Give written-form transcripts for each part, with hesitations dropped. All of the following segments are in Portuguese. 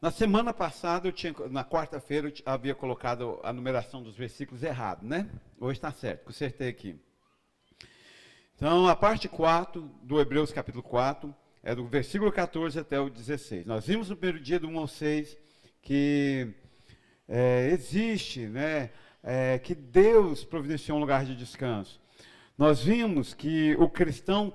Na semana passada, na quarta-feira, eu havia colocado a numeração dos versículos errado, né? Hoje está certo, consertei aqui. Então, a parte 4 do Hebreus capítulo 4, é do versículo 14 até o 16. Nós vimos no primeiro dia do 1 ao 6 que existe, né, que Deus providenciou um lugar de descanso. Nós vimos que o cristão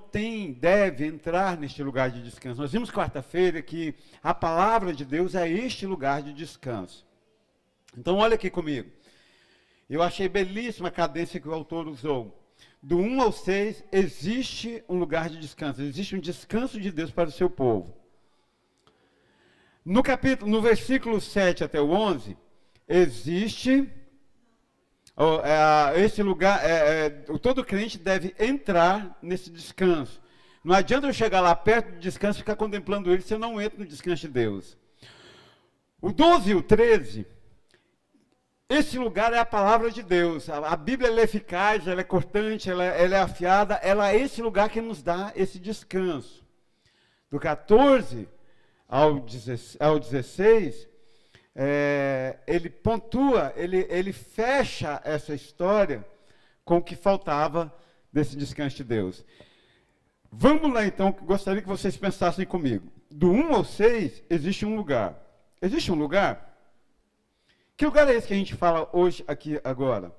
deve entrar neste lugar de descanso. Nós vimos quarta-feira que a palavra de Deus é este lugar de descanso. Então, olha aqui comigo. Eu achei belíssima a cadência que o autor usou. Do 1 ao 6, existe um lugar de descanso. Existe um descanso de Deus para o seu povo. No versículo 7 até o 11, existe... esse lugar, todo crente deve entrar nesse descanso. Não adianta eu chegar lá perto do descanso e ficar contemplando ele se eu não entro no descanso de Deus. O 12 e o 13, esse lugar é a palavra de Deus. A Bíblia ela é eficaz, ela é cortante, ela é afiada, ela é esse lugar que nos dá esse descanso. Do 14 ao 16, ele pontua, ele fecha essa história com o que faltava desse descanso de Deus. Vamos lá então, gostaria que vocês pensassem comigo. Do 1 ao 6, existe um lugar. Existe um lugar? Que lugar é esse que a gente fala hoje, aqui, agora?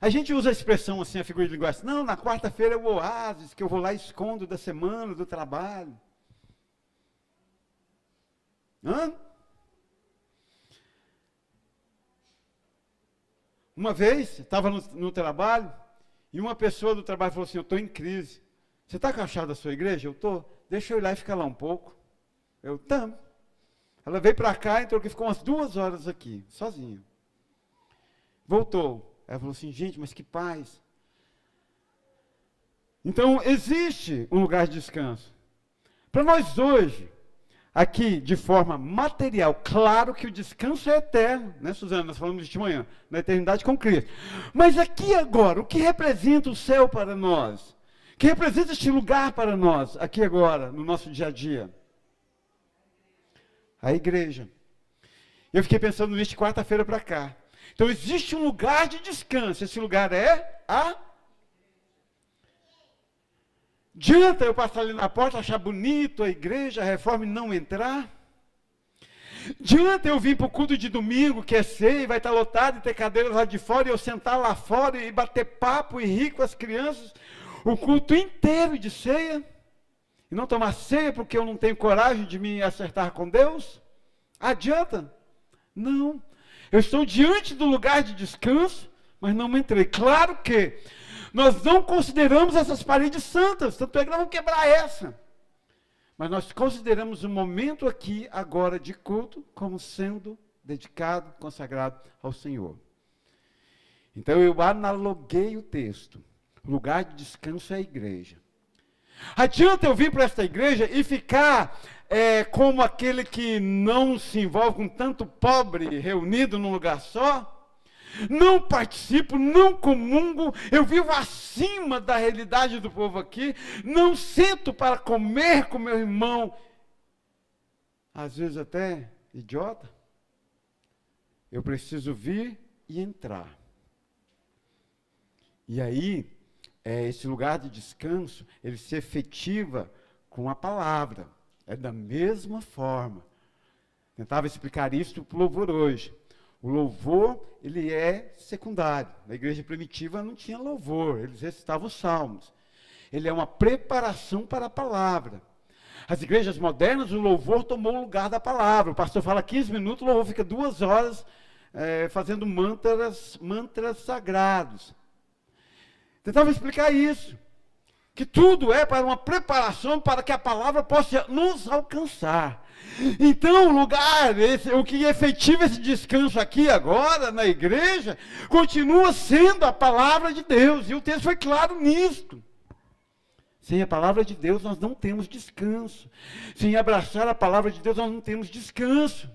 A gente usa a expressão assim, a figura de linguagem. Não, na quarta-feira é o oásis, que eu vou lá e escondo da semana, do trabalho. Hã? Uma vez, estava no trabalho, e uma pessoa do trabalho falou assim, eu estou em crise. Você está com a chave da sua igreja? Eu estou. Deixa eu ir lá e ficar lá um pouco. Eu, tá. Ela veio para cá, entrou aqui, ficou umas 2 horas aqui, sozinha. Voltou. Ela falou assim, gente, mas que paz. Então, existe um lugar de descanso. Para nós hoje, aqui, de forma material, claro que o descanso é eterno, né, Suzana? Nós falamos de manhã, na eternidade com Cristo. Mas aqui agora, o que representa o céu para nós? O que representa este lugar para nós, aqui agora, no nosso dia a dia? A igreja. Eu fiquei pensando nisso de quarta-feira para cá. Então, existe um lugar de descanso. Esse lugar é a... Adianta eu passar ali na porta, achar bonito a igreja, a reforma e não entrar? Adianta eu vir para o culto de domingo, que é ceia, vai estar lotado e ter cadeiras lá de fora, e eu sentar lá fora e bater papo e rir com as crianças, o culto inteiro de ceia, e não tomar ceia porque eu não tenho coragem de me acertar com Deus? Adianta? Não. Eu estou diante do lugar de descanso, mas não entrei. Claro que nós não consideramos essas paredes santas, tanto é que nós vamos quebrar essa. Mas nós consideramos o momento aqui, agora, de culto, como sendo dedicado, consagrado ao Senhor. Então, eu analoguei o texto. O lugar de descanso é a igreja. Adianta eu vir para esta igreja e ficar como aquele que não se envolve com tanto pobre reunido num lugar só? Não participo, não comungo, eu vivo acima da realidade do povo aqui, não sento para comer com meu irmão, às vezes até idiota. Eu preciso vir e entrar. E aí, esse lugar de descanso, ele se efetiva com a palavra. É da mesma forma. Tentava explicar isso para o louvor hoje. O louvor, ele é secundário. Na igreja primitiva não tinha louvor, eles recitavam os salmos. Ele é uma preparação para a palavra. As igrejas modernas, o louvor tomou o lugar da palavra. O pastor fala 15 minutos, o louvor fica 2 horas fazendo mantras sagrados. Tentava explicar isso. Que tudo é para uma preparação para que a palavra possa nos alcançar. Então, o que efetiva esse descanso aqui agora, na igreja, continua sendo a palavra de Deus. E o texto foi claro nisto. Sem a palavra de Deus, nós não temos descanso. Sem abraçar a palavra de Deus, nós não temos descanso.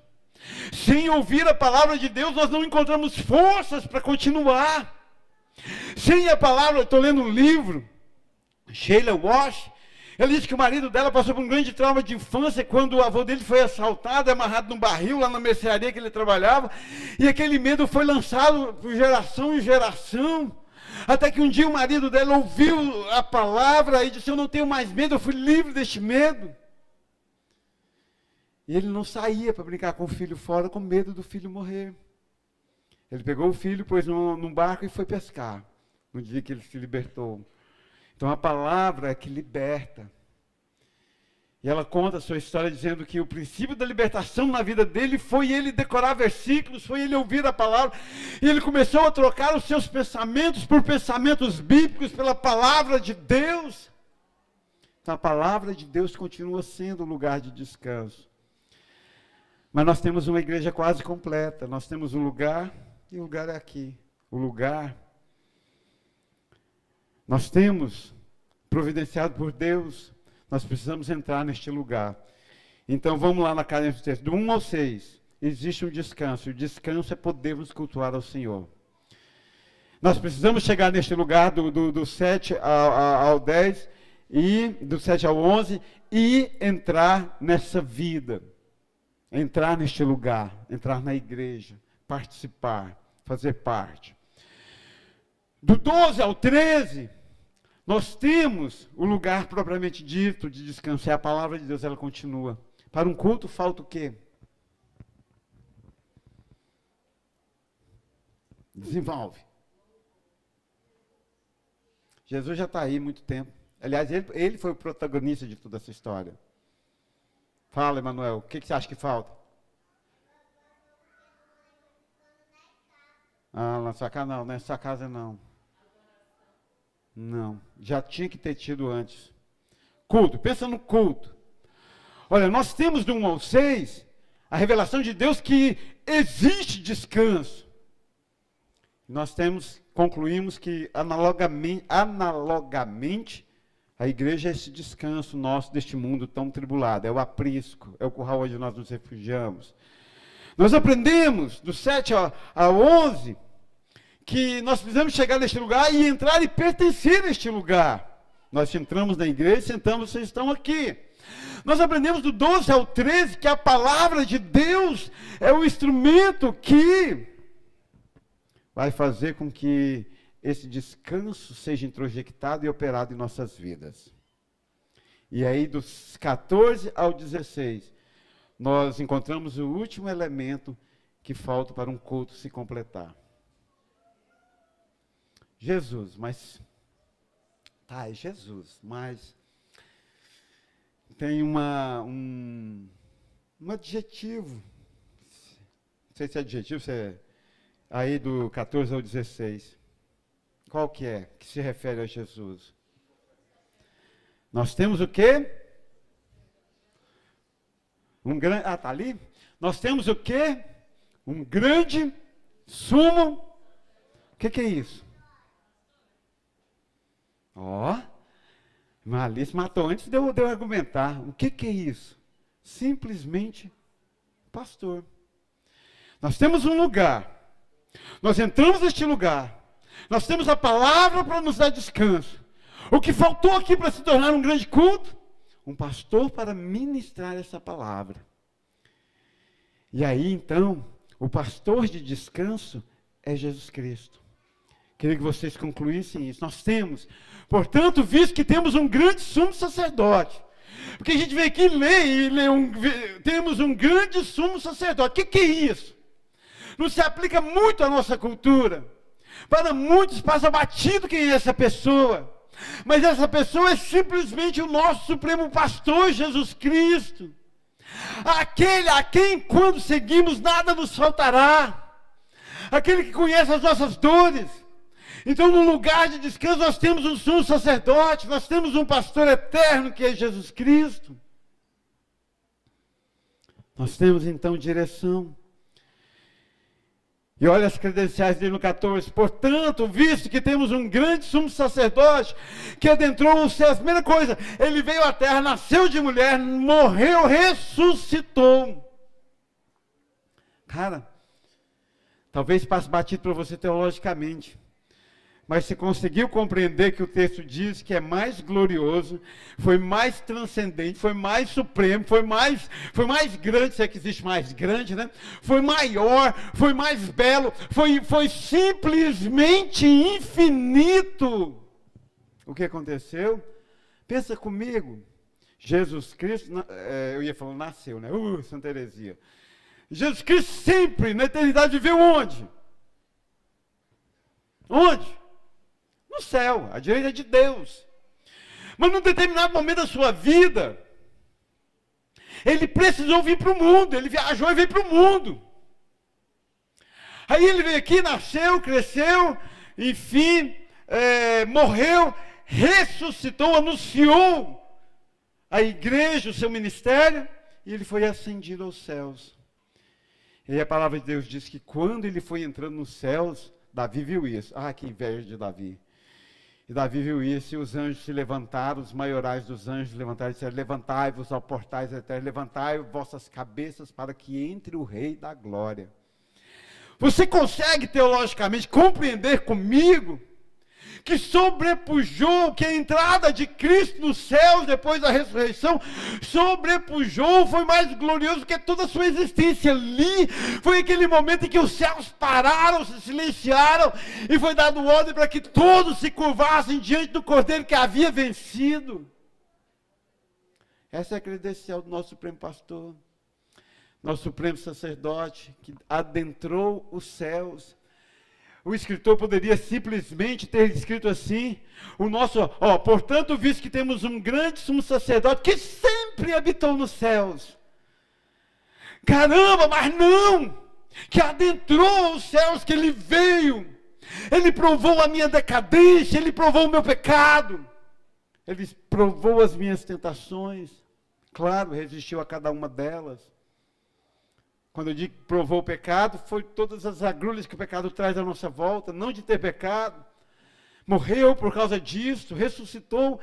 Sem ouvir a palavra de Deus, nós não encontramos forças para continuar. Sem a palavra, eu estou lendo um livro, Sheila Walsh, Ele disse que o marido dela passou por um grande trauma de infância quando o avô dele foi assaltado, amarrado num barril lá na mercearia que ele trabalhava, e aquele medo foi lançado por geração em geração, até que um dia o marido dela ouviu a palavra e disse: eu não tenho mais medo, eu fui livre deste medo. E ele não saía para brincar com o filho fora, com medo do filho morrer. Ele pegou o filho, pôs num barco e foi pescar, no dia que ele se libertou. Então a palavra é que liberta. E ela conta a sua história dizendo que o princípio da libertação na vida dele foi ele decorar versículos, foi ele ouvir a palavra, e ele começou a trocar os seus pensamentos por pensamentos bíblicos, pela palavra de Deus. Então a palavra de Deus continua sendo um lugar de descanso. Mas nós temos uma igreja quase completa, nós temos um lugar, e o lugar é aqui. O lugar nós temos, providenciado por Deus, nós precisamos entrar neste lugar. Então vamos lá na cadência do texto, do 1 ao 6, existe um descanso, e o descanso é podermos cultuar ao Senhor. Nós precisamos chegar neste lugar do 7 ao 10, e do 7 ao 11, e entrar nessa vida, entrar neste lugar, entrar na igreja, participar, fazer parte. Do 12 ao 13, nós temos o lugar propriamente dito de descanso, é a palavra de Deus, ela continua. Para um culto falta o quê? Desenvolve. Jesus já está aí há muito tempo. Aliás, ele foi o protagonista de toda essa história. Fala, Emanuel, o que você acha que falta? Ah, na sua casa não, nessa casa não. Não, já tinha que ter tido antes. Culto, pensa no culto. Olha, nós temos do 1 ao 6 a revelação de Deus que existe descanso. Nós concluímos que analogamente a igreja é esse descanso nosso deste mundo tão tribulado, é o aprisco, é o curral onde nós nos refugiamos. Nós aprendemos do 7 ao 11 que nós precisamos chegar neste lugar e entrar e pertencer a este lugar. Nós entramos na igreja, sentamos, vocês estão aqui. Nós aprendemos do 12 ao 13 que a palavra de Deus é o instrumento que vai fazer com que esse descanso seja introjectado e operado em nossas vidas. E aí, dos 14 ao 16, nós encontramos o último elemento que falta para um culto se completar. Jesus, mas... Tá, é Jesus, mas... Tem um adjetivo. Não sei se é adjetivo, se é... Aí do 14 ao 16. Qual que é? Que se refere a Jesus. Nós temos o quê? Tá ali? Nós temos o quê? Um grande sumo. O que é isso? Alice matou antes de eu argumentar. O que é isso? Simplesmente pastor. Nós temos um lugar. Nós entramos neste lugar. Nós temos a palavra para nos dar descanso. O que faltou aqui para se tornar um grande culto? Um pastor para ministrar essa palavra. E aí, então, o pastor de descanso é Jesus Cristo. Queria que vocês concluíssem isso. Nós temos, portanto, visto que temos um grande sumo sacerdote. Porque a gente vem aqui e lê temos um grande sumo sacerdote. O que é isso? Não se aplica muito à nossa cultura. Para muitos passa batido quem é essa pessoa. Mas essa pessoa é simplesmente o nosso supremo pastor, Jesus Cristo. Aquele a quem, quando seguimos, nada nos faltará. Aquele que conhece as nossas dores. Então, no lugar de descanso, nós temos um sumo sacerdote, nós temos um pastor eterno, que é Jesus Cristo. Nós temos, então, direção. E olha as credenciais dele no 14. Portanto, visto que temos um grande sumo sacerdote, que adentrou os céus, a primeira coisa, ele veio à terra, nasceu de mulher, morreu, ressuscitou. Cara, talvez passe batido para você teologicamente. Mas se conseguiu compreender que o texto diz que é mais glorioso, foi mais transcendente, foi mais supremo, foi mais grande, se é que existe mais grande, né? Foi maior, foi mais belo, foi simplesmente infinito. O que aconteceu? Pensa comigo. Jesus Cristo, eu ia falar, nasceu, né? Santa Heresia. Jesus Cristo sempre, na eternidade, viveu onde? Onde? No céu, à direita de Deus. Mas num determinado momento da sua vida, ele precisou vir para o mundo, ele viajou e veio para o mundo. Aí ele veio aqui, nasceu, cresceu, enfim, morreu, ressuscitou, anunciou a igreja, o seu ministério, e ele foi ascendido aos céus. E a palavra de Deus diz que quando ele foi entrando nos céus, Davi viu isso. Ah, que inveja de Davi. E Davi viu isso, e os anjos se levantaram, os maiorais dos anjos levantaram e disseram: levantai-vos, ó portais eternos, levantai vossas cabeças para que entre o Rei da Glória. Você consegue teologicamente compreender comigo que sobrepujou, que a entrada de Cristo nos céus depois da ressurreição, sobrepujou, foi mais glorioso que toda a sua existência ali? Foi aquele momento em que os céus pararam, se silenciaram, e foi dado ordem para que todos se curvassem diante do Cordeiro que havia vencido. Essa é a credencial do nosso Supremo Pastor, nosso Supremo Sacerdote, que adentrou os céus. O escritor poderia simplesmente ter escrito assim: portanto, visto que temos um grande sumo sacerdote que sempre habitou nos céus. Caramba, mas não! Que adentrou os céus, que ele veio, ele provou a minha decadência, ele provou o meu pecado, ele provou as minhas tentações, claro, resistiu a cada uma delas. Quando eu digo que provou o pecado, foi todas as agrulhas que o pecado traz à nossa volta, não de ter pecado. Morreu por causa disso, ressuscitou,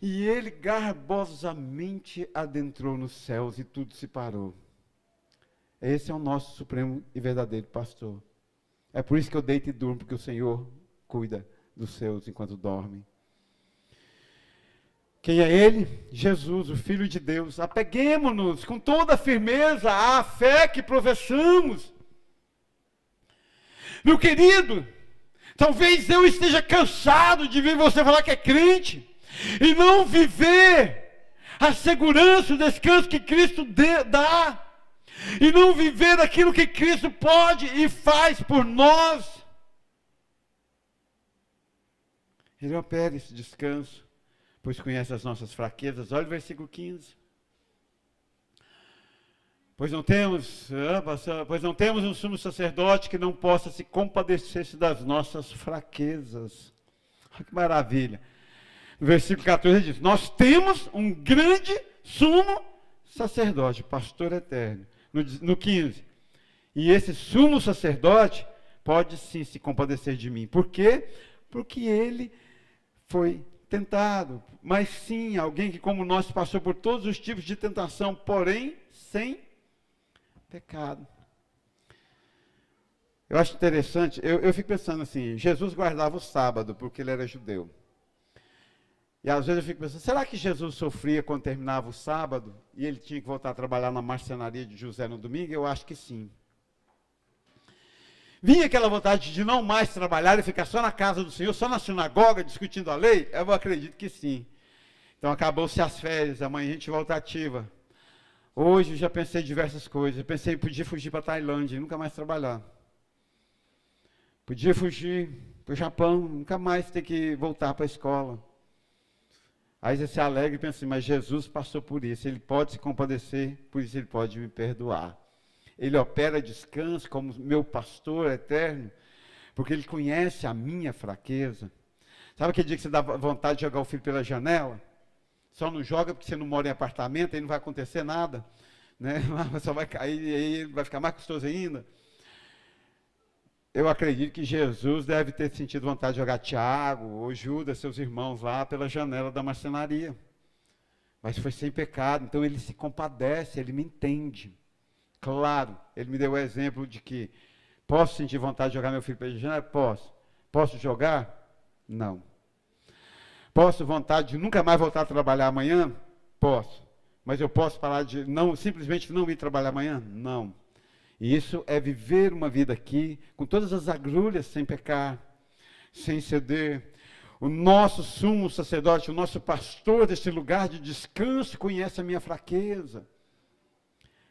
e ele garbosamente adentrou nos céus e tudo se parou. Esse é o nosso supremo e verdadeiro pastor. É por isso que eu deito e durmo, porque o Senhor cuida dos seus enquanto dormem. Quem é Ele? Jesus, o Filho de Deus. Apeguemo-nos com toda a firmeza à fé que professamos. Meu querido, talvez eu esteja cansado de ver você falar que é crente e não viver a segurança, o descanso que Cristo dá, e não viver aquilo que Cristo pode e faz por nós. Ele opera esse descanso, pois conhece as nossas fraquezas. Olha o versículo 15. Pois não temos um sumo sacerdote que não possa se compadecer-se das nossas fraquezas. Olha que maravilha. No versículo 14 ele diz: nós temos um grande sumo sacerdote, pastor eterno. No 15, e esse sumo sacerdote pode sim se compadecer de mim. Por quê? Porque ele foi tentado, mas sim, alguém que como nós passou por todos os tipos de tentação, porém sem pecado. Eu acho interessante, eu fico pensando assim, Jesus guardava o sábado porque ele era judeu. E às vezes eu fico pensando, será que Jesus sofria quando terminava o sábado e ele tinha que voltar a trabalhar na marcenaria de José no domingo? Eu acho que sim. Vinha aquela vontade de não mais trabalhar e ficar só na casa do Senhor, só na sinagoga, discutindo a lei? Eu acredito que sim. Então acabou-se as férias, amanhã a gente volta ativa. Hoje eu já pensei em diversas coisas. Eu pensei que podia fugir para a Tailândia e nunca mais trabalhar. Podia fugir para o Japão, nunca mais ter que voltar para a escola. Aí você se alegra e pensa assim, mas Jesus passou por isso, ele pode se compadecer, por isso ele pode me perdoar. Ele opera descanso como meu pastor eterno, porque ele conhece a minha fraqueza. Sabe aquele dia que você dá vontade de jogar o filho pela janela? Só não joga porque você não mora em apartamento, aí não vai acontecer nada, né? Só vai cair e aí vai ficar mais custoso ainda. Eu acredito que Jesus deve ter sentido vontade de jogar Tiago ou Judas, seus irmãos, lá pela janela da marcenaria. Mas foi sem pecado, então ele se compadece, ele me entende. Claro, ele me deu o exemplo de que posso sentir vontade de jogar meu filho pela janela? Posso. Posso jogar? Não. Posso vontade de nunca mais voltar a trabalhar amanhã? Posso. Mas eu posso parar de simplesmente não ir trabalhar amanhã? Não. E isso é viver uma vida aqui, com todas as agrulhas, sem pecar, sem ceder. O nosso sumo sacerdote, o nosso pastor desse lugar de descanso, conhece a minha fraqueza.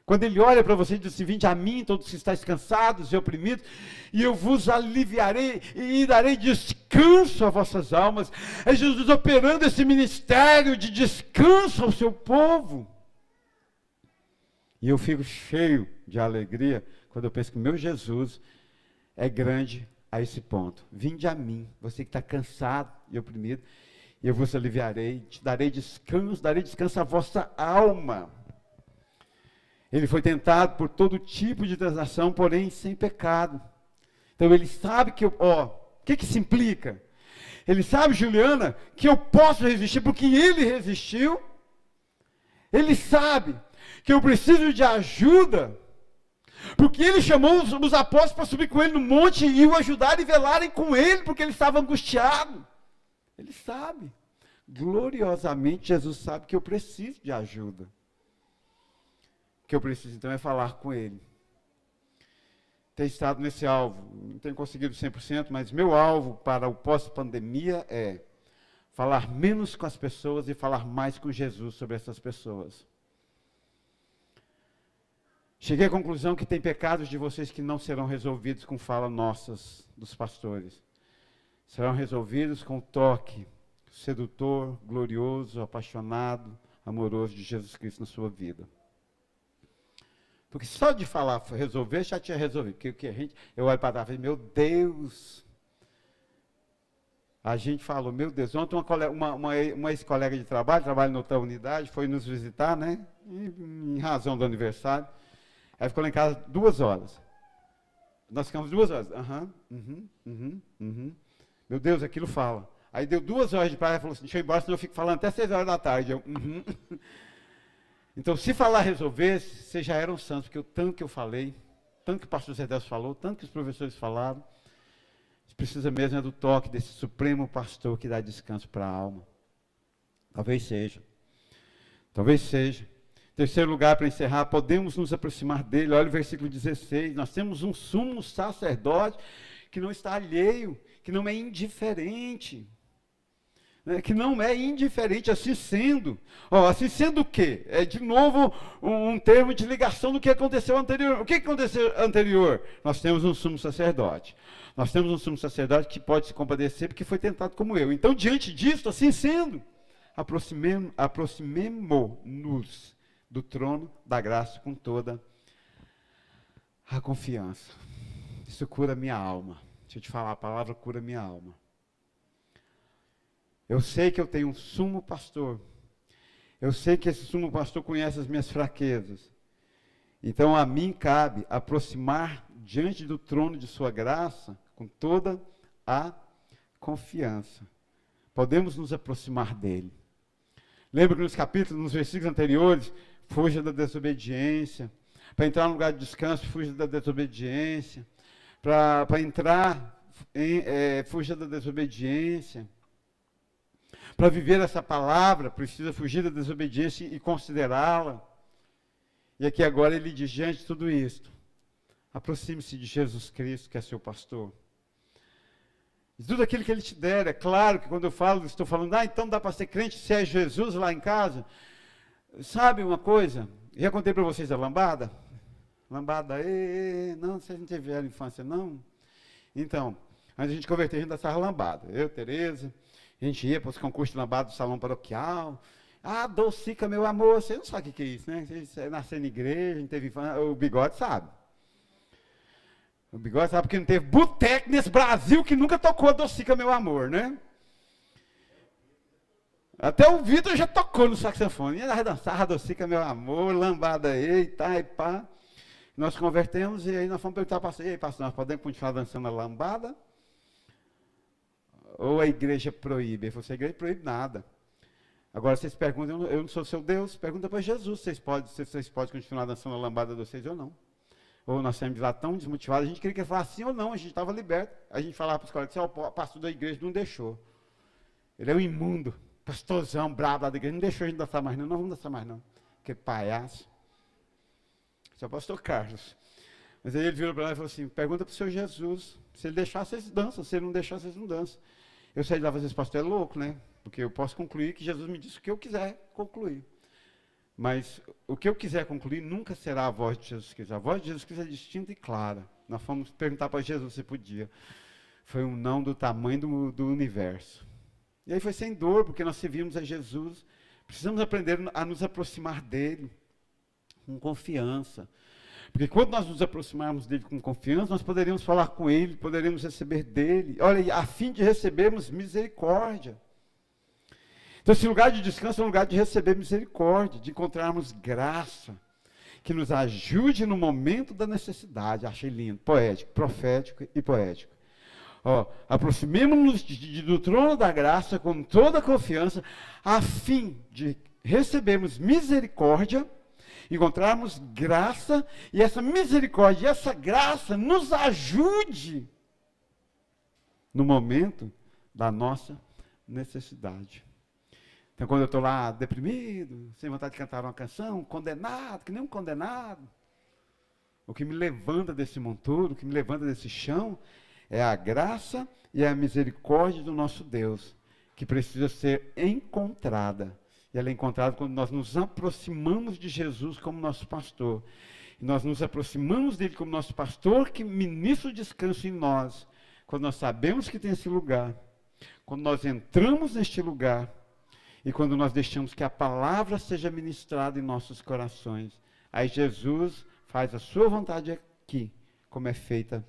Quando ele olha para você e diz assim, vinde a mim, todos que estáis cansados e oprimidos, e eu vos aliviarei e darei descanso a vossas almas. É Jesus operando esse ministério de descanso ao seu povo. E eu fico cheio de alegria quando eu penso que meu Jesus é grande a esse ponto. Vinde a mim, você que está cansado e oprimido, e eu vos aliviarei, te darei descanso à vossa alma. Ele foi tentado por todo tipo de tentação, porém sem pecado. Então ele sabe que o que isso implica? Ele sabe, Juliana, que eu posso resistir porque ele resistiu. Ele sabe que eu preciso de ajuda, porque ele chamou os apóstolos para subir com ele no monte e o ajudar e velarem com ele, porque ele estava angustiado. Ele sabe, gloriosamente Jesus sabe que eu preciso de ajuda. O que eu preciso então é falar com ele. Tenho estado nesse alvo, não tenho conseguido 100%, mas meu alvo para o pós-pandemia é falar menos com as pessoas e falar mais com Jesus sobre essas pessoas. Cheguei à conclusão que tem pecados de vocês que não serão resolvidos com fala nossas, dos pastores. Serão resolvidos com o toque sedutor, glorioso, apaixonado, amoroso de Jesus Cristo na sua vida. Porque só de falar resolver, já tinha resolvido. Porque eu olho para trás e falo, meu Deus. A gente falou, meu Deus. Ontem uma ex-colega de trabalho, trabalha em outra unidade, foi nos visitar, né? Em razão do aniversário. Aí ficou lá em casa 2 horas. Nós ficamos 2 horas. Meu Deus, aquilo fala. Aí deu 2 horas de praia e falou assim, deixa eu ir embora, senão eu fico falando até 6 horas da tarde. Eu, Então, se falar resolver, vocês já eram santos, porque o tanto que eu falei, tanto que o pastor Zé Delcio falou, tanto que os professores falaram, precisa mesmo do toque desse supremo pastor que dá descanso para a alma. Talvez seja. Talvez seja. Terceiro lugar, para encerrar, podemos nos aproximar dele. Olha o versículo 16. Nós temos um sumo sacerdote que não está alheio, que não é indiferente. Que não é indiferente, assim sendo. Assim sendo o quê? É de novo um termo de ligação do que aconteceu anterior. O que aconteceu anterior? Nós temos um sumo sacerdote. Nós temos um sumo sacerdote que pode se compadecer porque foi tentado como eu. Então, diante disso, assim sendo, aproximemo-nos do trono da graça com toda a confiança. Isso cura minha alma. Deixa eu te falar, a palavra cura minha alma. Eu sei que eu tenho um sumo pastor. Eu sei que esse sumo pastor conhece as minhas fraquezas. Então a mim cabe aproximar diante do trono de sua graça com toda a confiança. Podemos nos aproximar dele. Lembra que nos versículos anteriores, fuja da desobediência. Para entrar no lugar de descanso, fuja da desobediência. Para entrar, fuja da desobediência. Para viver essa palavra, precisa fugir da desobediência e considerá-la. E aqui agora ele diz, diante de tudo isto, aproxime-se de Jesus Cristo, que é seu pastor. E tudo aquilo que ele te der, é claro que quando eu falo, estou falando, então dá para ser crente se é Jesus lá em casa. Sabe uma coisa? Já contei para vocês a lambada? Lambada, não, vocês não tiveram infância, não? Então, antes de a gente converter, a gente dançava lambada. Eu, Tereza, a gente ia para os concursos de lambada do salão paroquial. Docica, meu amor, você não sabe o que é isso, né? Você nasceu na igreja, não teve infância, o Bigode sabe. O Bigode sabe que não teve boteco nesse Brasil que nunca tocou a Docica, meu amor, né? Até o Vitor já tocou no saxofone. Ia dançar a Docica, meu amor, lambada aí, e pá. Nós convertemos e aí nós fomos perguntar para pastor, e aí, pastor, nós podemos continuar dançando a lambada? Ou a igreja proíbe? Ele falou, a igreja proíbe nada. Agora vocês perguntam, eu não sou seu Deus, pergunta para Jesus, vocês podem continuar dançando a lambada de vocês ou não. ou nós saímos de lá tão desmotivados, a gente queria que ele falasse sim ou não, a gente estava liberto. A gente falava para os colegas, o pastor da igreja não deixou. Ele é um imundo, pastorzão, brabo lá da igreja, não deixou a gente dançar mais não, vamos dançar mais não. Aquele palhaço. Esse é o pastor Carlos. Mas aí ele virou para lá e falou assim, pergunta para o Senhor Jesus, se ele deixar, vocês dançam, se ele não deixar, vocês não dançam. Eu saí de lá e falei, esse pastor é louco, né? Porque eu posso concluir que Jesus me disse o que eu quiser concluir. Mas o que eu quiser concluir nunca será a voz de Jesus Cristo. A voz de Jesus Cristo é distinta e clara. Nós fomos perguntar para Jesus se podia. Foi um não do tamanho do universo. E aí foi sem dor, porque nós servimos a Jesus. Precisamos aprender a nos aproximar dele com confiança. Porque quando nós nos aproximarmos dele com confiança, nós poderíamos falar com ele, poderíamos receber dele. Olha, a fim de recebermos misericórdia. Então, esse lugar de descanso é um lugar de receber misericórdia, de encontrarmos graça, que nos ajude no momento da necessidade. Achei lindo, poético, profético e poético. Aproximemo-nos do trono da graça com toda a confiança, a fim de recebermos misericórdia, encontrarmos graça, e essa misericórdia e essa graça nos ajude no momento da nossa necessidade. Então, quando eu estou lá deprimido, sem vontade de cantar uma canção, condenado, que nem um condenado, o que me levanta desse monturo, o que me levanta desse chão, é a graça e a misericórdia do nosso Deus, que precisa ser encontrada. E ela é encontrada quando nós nos aproximamos de Jesus como nosso pastor. E nós nos aproximamos dele como nosso pastor, que ministra o descanso em nós. Quando nós sabemos que tem esse lugar, quando nós entramos neste lugar, e quando nós deixamos que a palavra seja ministrada em nossos corações, aí Jesus faz a sua vontade aqui, como é feita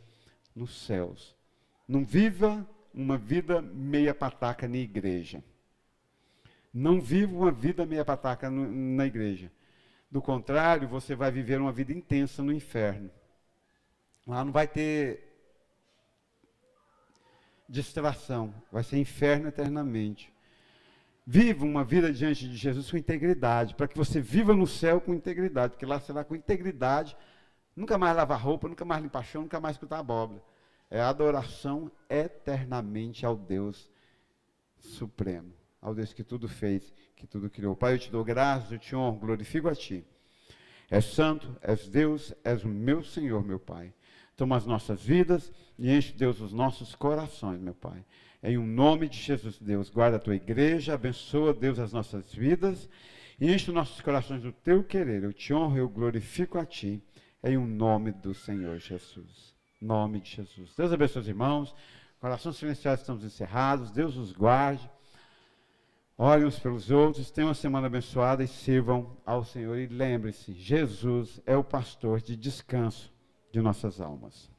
nos céus. Não viva uma vida meia pataca na igreja. Não viva uma vida meia pataca na igreja. Do contrário, você vai viver uma vida intensa no inferno. Lá não vai ter distração, vai ser inferno eternamente. Viva uma vida diante de Jesus com integridade, para que você viva no céu com integridade, porque lá será com integridade, nunca mais lavar roupa, nunca mais limpar chão, nunca mais escutar abóbora. É adoração eternamente ao Deus supremo, ao Deus que tudo fez, que tudo criou. Pai, eu te dou graças, eu te honro, glorifico a ti. És santo, és Deus, és o meu Senhor, meu Pai. Toma as nossas vidas e enche, Deus, os nossos corações, meu Pai. Em um nome de Jesus, Deus, guarda a tua igreja, abençoa, Deus, as nossas vidas e enche os nossos corações do teu querer. Eu te honro, eu glorifico a ti, em um nome do Senhor Jesus. Nome de Jesus. Deus abençoe os irmãos. Corações silenciosos estamos encerrados. Deus os guarde. Orem uns pelos outros. Tenham uma semana abençoada e sirvam ao Senhor. E lembre-se, Jesus é o pastor de descanso de nossas almas.